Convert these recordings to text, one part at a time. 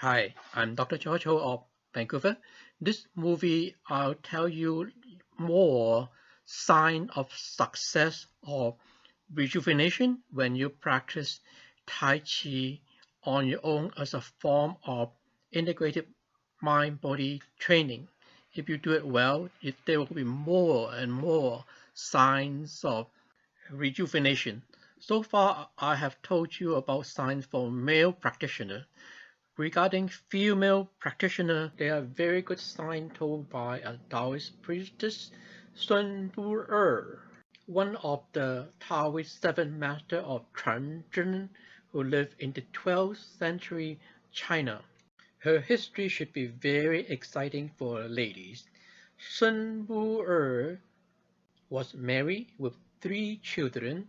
Hi, I'm Dr. George Ho of Vancouver. This movie, I'll tell you more sign of success or rejuvenation when you practice Tai Chi on your own as a form of integrative mind-body training. If you do it well, there will be more and more signs of rejuvenation. So far, I have told you about signs for male practitioner. Regarding female practitioner, there are very good signs told by a Taoist priestess, Sun Bu-er, one of the Taoist seven masters of Chan who lived in the 12th century China. Her history should be very exciting for ladies. Sun Bu-er was married with 3 children.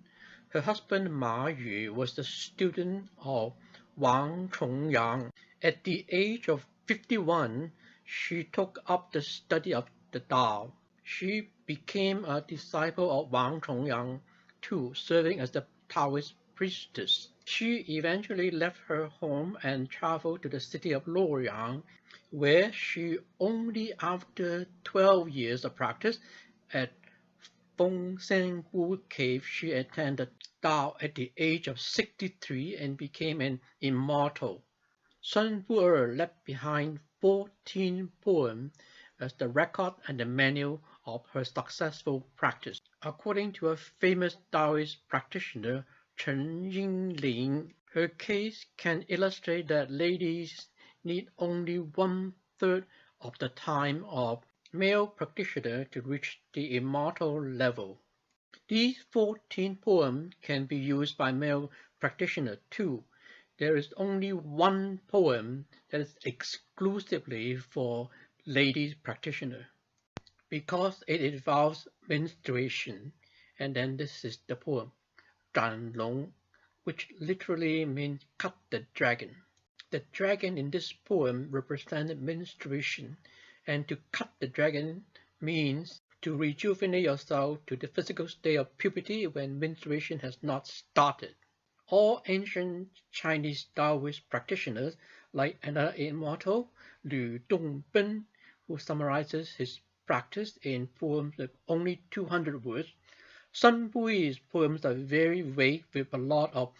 Her husband Ma Yu was the student of Wang Chongyang. At the age of 51, she took up the study of the Tao. She became a disciple of Wang Chongyang too, serving as the Taoist priestess. She eventually left her home and traveled to the city of Luoyang, where she only after 12 years of practice at Fengsenbu Cave she attended Tao at the age of 63 and became an immortal. Sun Bu-er left behind 14 poems as the record and the manual of her successful practice. According to a famous Taoist practitioner, Chen Yinling, her case can illustrate that ladies need only 1/3 of the time of male practitioner to reach the immortal level. These 14 poems can be used by male practitioners too. There is only one poem that is exclusively for ladies practitioner because it involves menstruation. And then this is the poem, Zhan Long, which literally means cut the dragon. The dragon in this poem represented menstruation, and to cut the dragon means to rejuvenate yourself to the physical state of puberty when menstruation has not started. All ancient Chinese Taoist practitioners, like another immortal, Lu Dongben, who summarizes his practice in poems of only 200 words. Sun Bu-er's poems are very vague with a lot of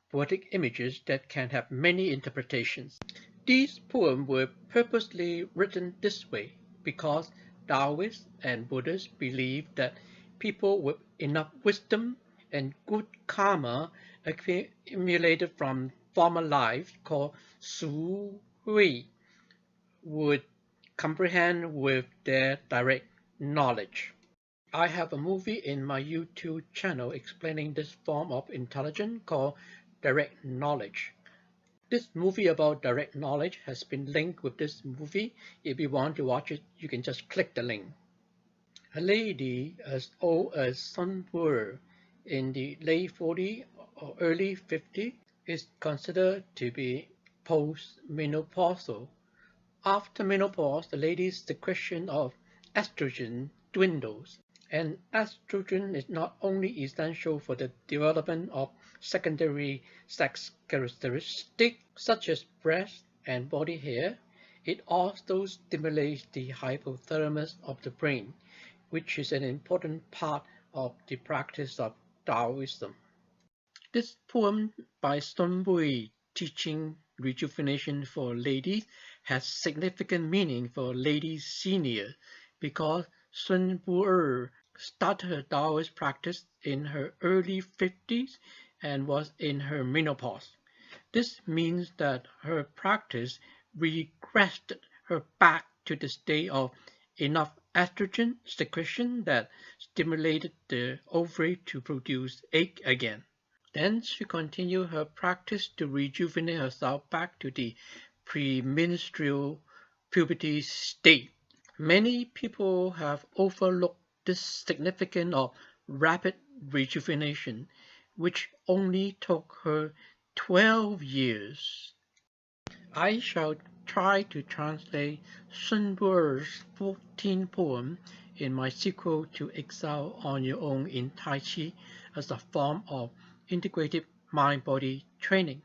poetic images that can have many interpretations. These poems were purposely written this way because Taoists and Buddhists believed that people with enough wisdom and good karma accumulated from former lives called Su Hui would comprehend with their direct knowledge. I have a movie in my YouTube channel explaining this form of intelligence called direct knowledge. This movie about direct knowledge has been linked with this movie. If you want to watch it, you can just click the link. A lady as old as Sun Bu-er in the late 40s or early 50s is considered to be post-menopausal. After menopause, the lady's secretion of estrogen dwindles, and estrogen is not only essential for the development of secondary sex characteristics such as breast and body hair, it also stimulates the hypothalamus of the brain, which is an important part of the practice of Taoism. This poem by Sun Bu-er teaching rejuvenation for ladies has significant meaning for ladies senior because Sun Bu-er started her Taoist practice in her early 50s and was in her menopause. This means that her practice regressed her back to the state of enough estrogen secretion that stimulated the ovary to produce egg again. Then she continued her practice to rejuvenate herself back to the premenstrual puberty state. Many people have overlooked this significance of rapid rejuvenation, which only took her 12 years. I shall try to translate Sun Bu-er's 14 poems in my sequel to Excel on Your Own in Tai Chi as a form of integrative mind-body training.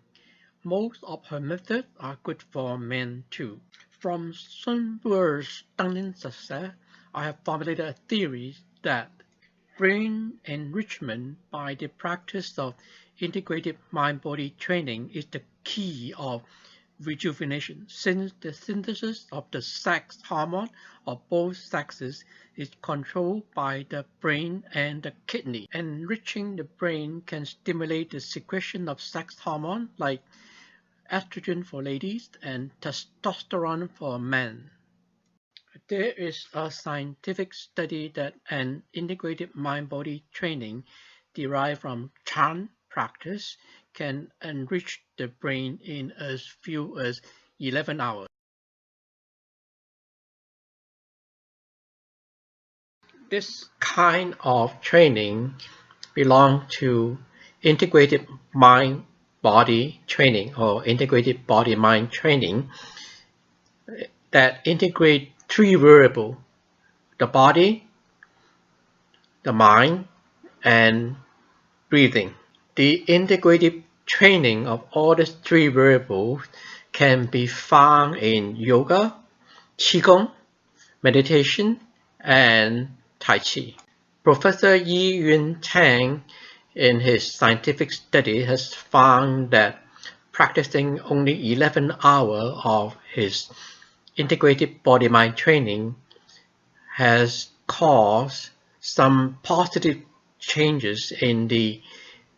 Most of her methods are good for men too. From Sun Bu'er's stunning success, I have formulated a theory that brain enrichment by the practice of integrative mind-body training is the key of rejuvenation, since the synthesis of the sex hormone of both sexes is controlled by the brain and the kidney. Enriching the brain can stimulate the secretion of sex hormone like estrogen for ladies and testosterone for men. There is a scientific study that an integrated mind-body training derived from Chan practice can enrich the brain in as few as 11 hours. This kind of training belongs to integrated mind-body training or integrated body-mind training that integrate three variables: the body, the mind, and breathing. The integrative training of all these three variables can be found in yoga, Qigong, meditation, and Tai Chi. Professor Huai-jin Nan in his scientific study has found that practicing only 11 hours of his integrated body-mind training has caused some positive changes in the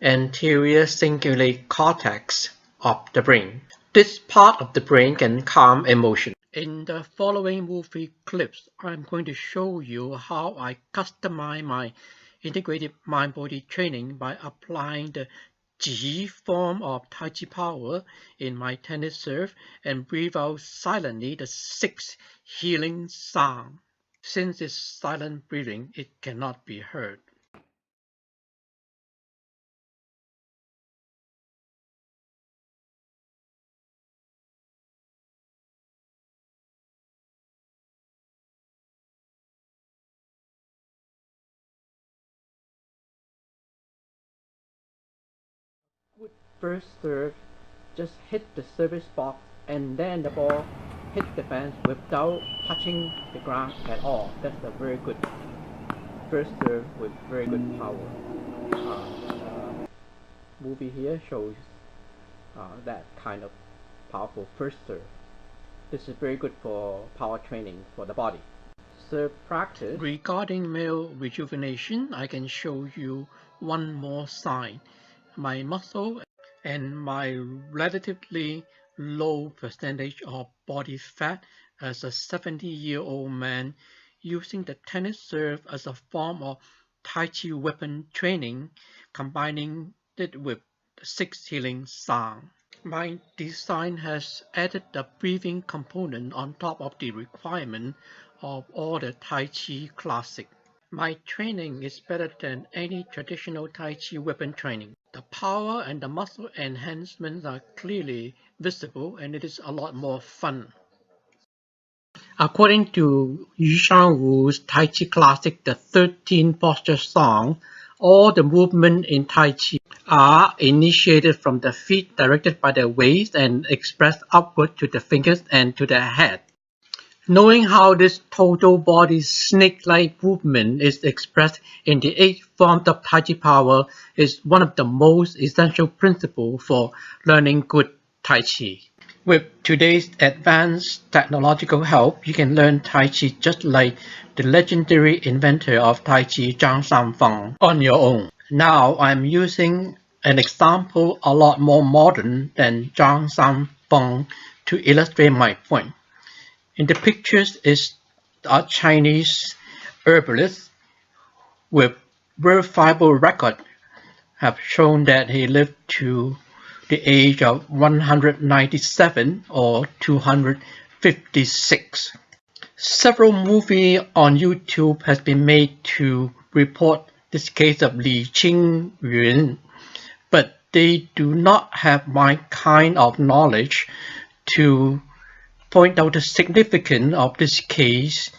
anterior cingulate cortex of the brain. This part of the brain can calm emotion. In the following movie clips, I'm going to show you how I customize my integrated mind-body training by applying the Qi form of Tai Chi power in my tennis serve and breathe out silently the 6 healing sound. Since it's silent breathing, it cannot be heard. Good first serve, just hit the service box and then the ball hit the fence without touching the ground at all. That's a very good first serve with very good power. Movie here shows that kind of powerful first serve. This is very good for power training for the body. Serve practice. Regarding male rejuvenation, I can show you one more sign. My muscle and my relatively low percentage of body fat as a 70-year-old man using the tennis serve as a form of Tai Chi weapon training, combining it with the 6 healing sound. My design has added the breathing component on top of the requirement of all the Tai Chi classic. My training is better than any traditional Tai Chi weapon training. The power and the muscle enhancements are clearly visible and it is a lot more fun. According to Yushan Wu's Tai Chi classic, the 13 posture song, all the movement in Tai Chi are initiated from the feet directed by the waist and expressed upward to the fingers and to the head. Knowing how this total body snake-like movement is expressed in the 8 forms of Tai Chi power is one of the most essential principles for learning good Tai Chi. With today's advanced technological help, you can learn Tai Chi just like the legendary inventor of Tai Chi, Zhang Sanfeng, on your own. Now I'm using an example a lot more modern than Zhang Sanfeng to illustrate my point. In the pictures is a Chinese herbalist with verifiable record have shown that he lived to the age of 197 or 256. Several movies on YouTube has been made to report this case of Li Qingyun, but they do not have my kind of knowledge to point out the significance of this case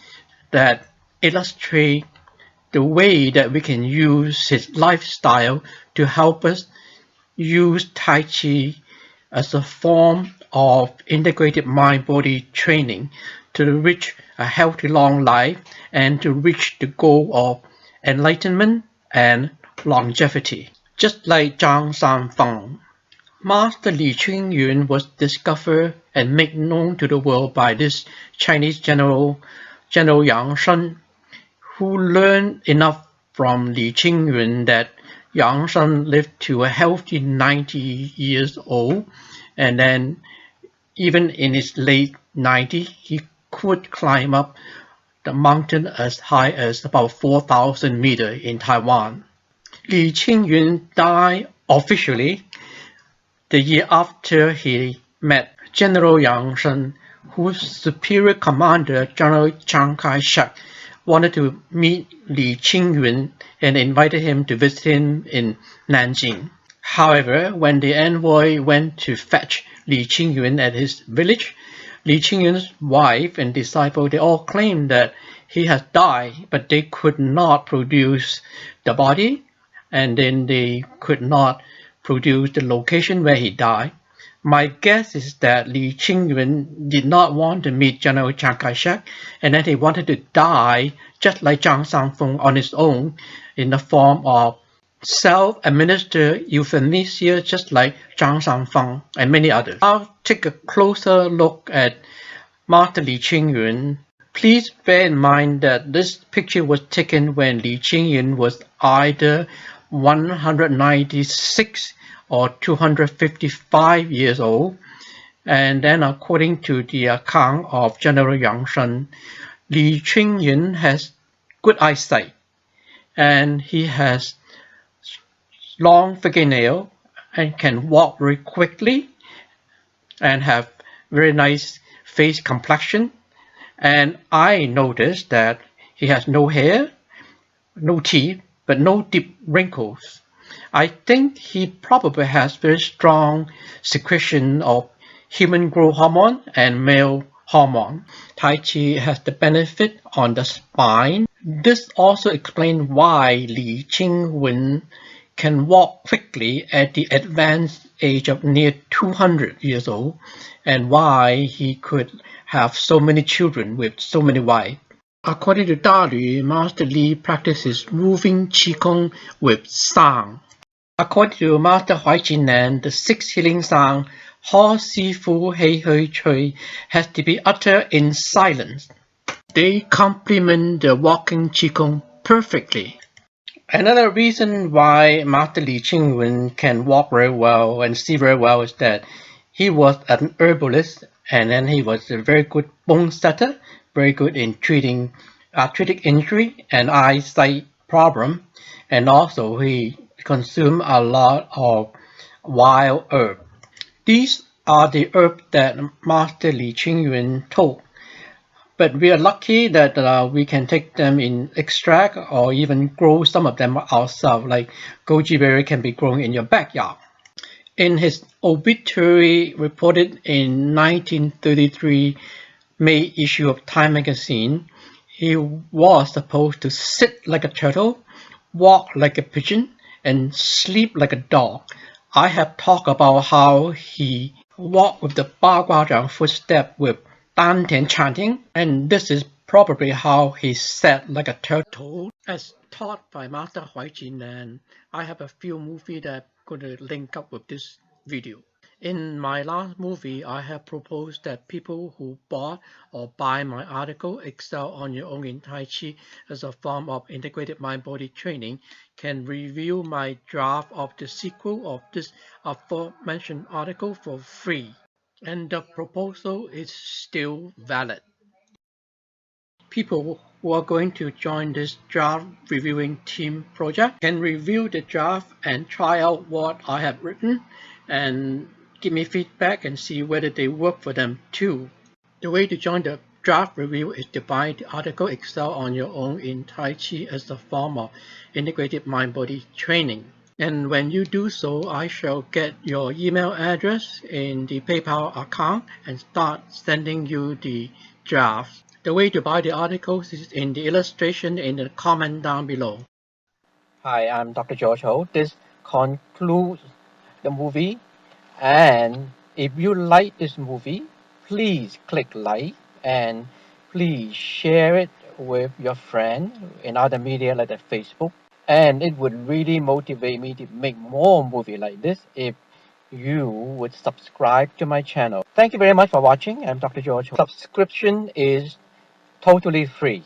that illustrate the way that we can use his lifestyle to help us use Tai Chi as a form of integrated mind-body training to reach a healthy long life and to reach the goal of enlightenment and longevity. Just like Zhang Sanfeng, Master Li Qingyun was discovered and made known to the world by this Chinese General Yang Shen, who learned enough from Li Qingyun that Yang Shen lived to a healthy 90 years old, and then even in his late 90s, he could climb up the mountain as high as about 4,000 meters in Taiwan. Li Qingyun died officially the year after he met General Yang Shen, whose superior commander, General Chiang Kai-shek, wanted to meet Li Qingyun and invited him to visit him in Nanjing. However, when the envoy went to fetch Li Qingyun at his village, Li Qingyun's wife and disciple, they all claimed that he had died, but they could not produce the body, and then they could not produce the location where he died. My guess is that Li Qingyun did not want to meet General Chiang Kai-shek, and that he wanted to die just like Zhang Sanfeng on his own in the form of self-administered euthanasia, just like Zhang Sanfeng and many others. I'll take a closer look at Master Li Qingyun. Please bear in mind that this picture was taken when Li Qingyun was either 196 or 255 years old, and then according to the account of General Yang Shen, Li Qingyun has good eyesight, and he has long fingernails and can walk very quickly and have very nice face complexion. And I noticed that he has no hair, no teeth, but no deep wrinkles. I think he probably has very strong secretion of human growth hormone and male hormone. Tai Chi has the benefit on the spine. This also explains why Li Qingyun can walk quickly at the advanced age of near 200 years old, and why he could have so many children with so many wives. According to Dalu, Master Li practices moving Qigong with sound. According to Master Huai-jin Nan, the 6 healing sound, Ho Si Fu Hei Hui Chui, has to be uttered in silence. They complement the walking Qigong perfectly. Another reason why Master Li Qingyun can walk very well and see very well is that he was an herbalist, and then he was a very good bone setter, very good in treating arthritic injury and eyesight problem, and also he consumed a lot of wild herbs. These are the herbs that Master Li Qingyun told, but we are lucky that we can take them in extract or even grow some of them ourselves, like goji berry can be grown in your backyard. In his obituary reported in 1933 May issue of Time magazine, he was supposed to sit like a turtle, walk like a pigeon, and sleep like a dog. I have talked about how he walked with the Ba Gua Zhang footstep with Dan Tian chanting, and this is probably how he sat like a turtle. As taught by Master Huai-jin Nan, I have a few movies that I'm going to link up with this video. In my last movie, I have proposed that people who bought or buy my article, Excel on Your Own in Tai Chi as a form of integrated mind-body training, can review my draft of the sequel of this aforementioned article for free. And the proposal is still valid. People who are going to join this draft reviewing team project can review the draft and try out what I have written and give me feedback and see whether they work for them too. The way to join the draft review is to buy the article Excel on Your Own in Tai Chi as a form of integrated mind-body training. And when you do so, I shall get your email address in the PayPal account and start sending you the drafts. The way to buy the articles is in the illustration in the comment down below. Hi, I'm Dr. George Ho. This concludes the movie, and If you like this movie, please click like and please share it with your friend in other media like Facebook. And it would really motivate me to make more movies like this if you would subscribe to my channel. Thank you very much for watching. I'm Dr. George. Subscription is totally free.